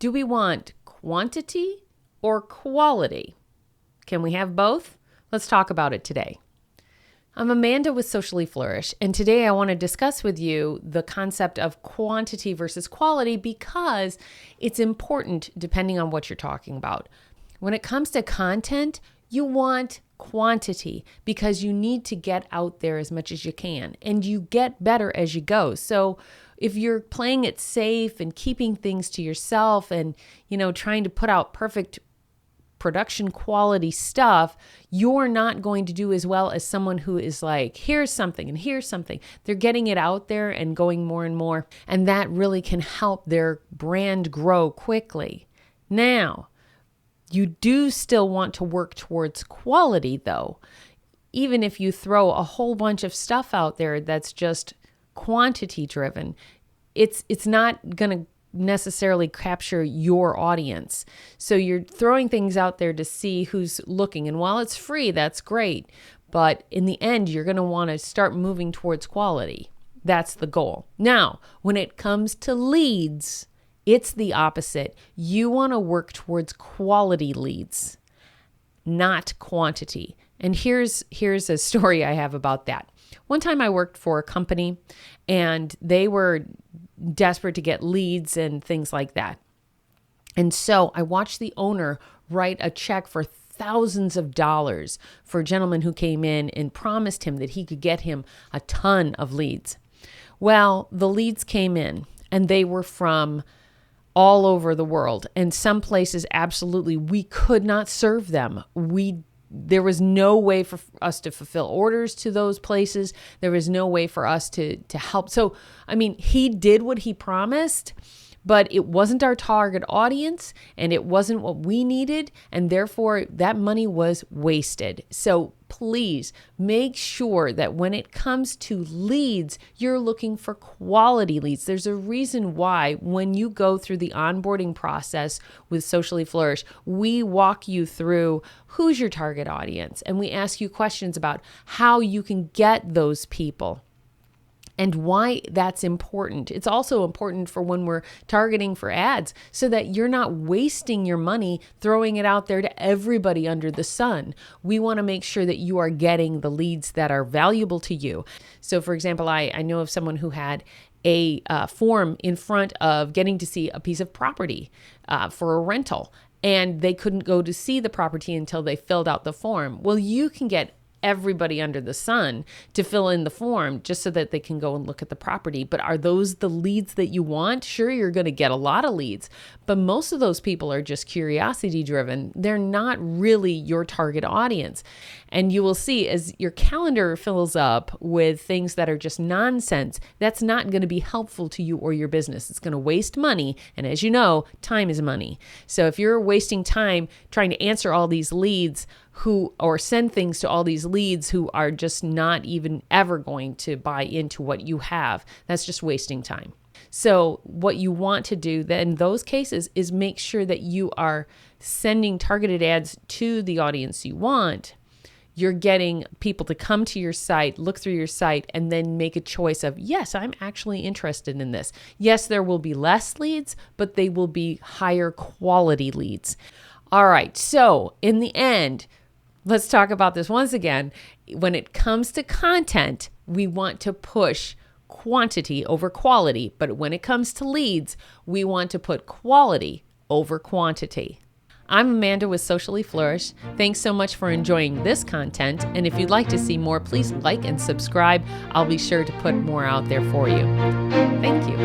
Do we want quantity or quality? Can we have both? Let's talk about it today. I'm Amanda with Socially Flourish, and today I want to discuss with you the concept of quantity versus quality because it's important depending on what you're talking about. When it comes to content, you want quantity because you need to get out there as much as you can, and you get better as you go. So if you're playing it safe and keeping things to yourself and, trying to put out perfect production quality stuff, you're not going to do as well as someone who is like, here's something and here's something. They're getting it out there and going more and more, and that really can help their brand grow quickly. Now, you do still want to work towards quality though. Even if you throw a whole bunch of stuff out there that's just quantity driven, it's not going to necessarily capture your audience. So you're throwing things out there to see who's looking. And while it's free, that's great. But in the end, you're going to want to start moving towards quality. That's the goal. Now, when it comes to leads, it's the opposite. You want to work towards quality leads, not quantity. And here's a story I have about that. One time I worked for a company and they were desperate to get leads and things like that. And so I watched the owner write a check for thousands of dollars for a gentleman who came in and promised him that he could get him a ton of leads. Well, the leads came in and they were from all over the world. And some places, absolutely, we could not serve them. There was no way for us to fulfill orders to those places. There was no way for us to help. So, he did what he promised, but it wasn't our target audience and it wasn't what we needed. And therefore, that money was wasted. So please make sure that when it comes to leads, you're looking for quality leads. There's a reason why when you go through the onboarding process with Socially Flourish, we walk you through who's your target audience and we ask you questions about how you can get those people and why that's important. It's also important for when we're targeting for ads so that you're not wasting your money throwing it out there to everybody under the sun. We want to make sure that you are getting the leads that are valuable to you. So for example, I know of someone who had a form in front of getting to see a piece of property for a rental, and they couldn't go to see the property until they filled out the form. Well, you can get everybody under the sun to fill in the form just so that they can go and look at the property. But are those the leads that you want? Sure, you're going to get a lot of leads, but most of those people are just curiosity driven. They're not really your target audience. And you will see as your calendar fills up with things that are just nonsense, that's not going to be helpful to you or your business. It's going to waste money. And as you know, time is money. So if you're wasting time trying to answer all these leads or send things to all these leads who are just not even ever going to buy into what you have, that's just wasting time. So what you want to do then in those cases is make sure that you are sending targeted ads to the audience you want. You're getting people to come to your site, look through your site, and then make a choice of, yes, I'm actually interested in this. Yes, there will be less leads, but they will be higher quality leads. All right, so in the end, let's talk about this once again. When it comes to content, we want to push quantity over quality. But when it comes to leads, we want to put quality over quantity. I'm Amanda with Socially Flourish. Thanks so much for enjoying this content. And if you'd like to see more, please like and subscribe. I'll be sure to put more out there for you. Thank you.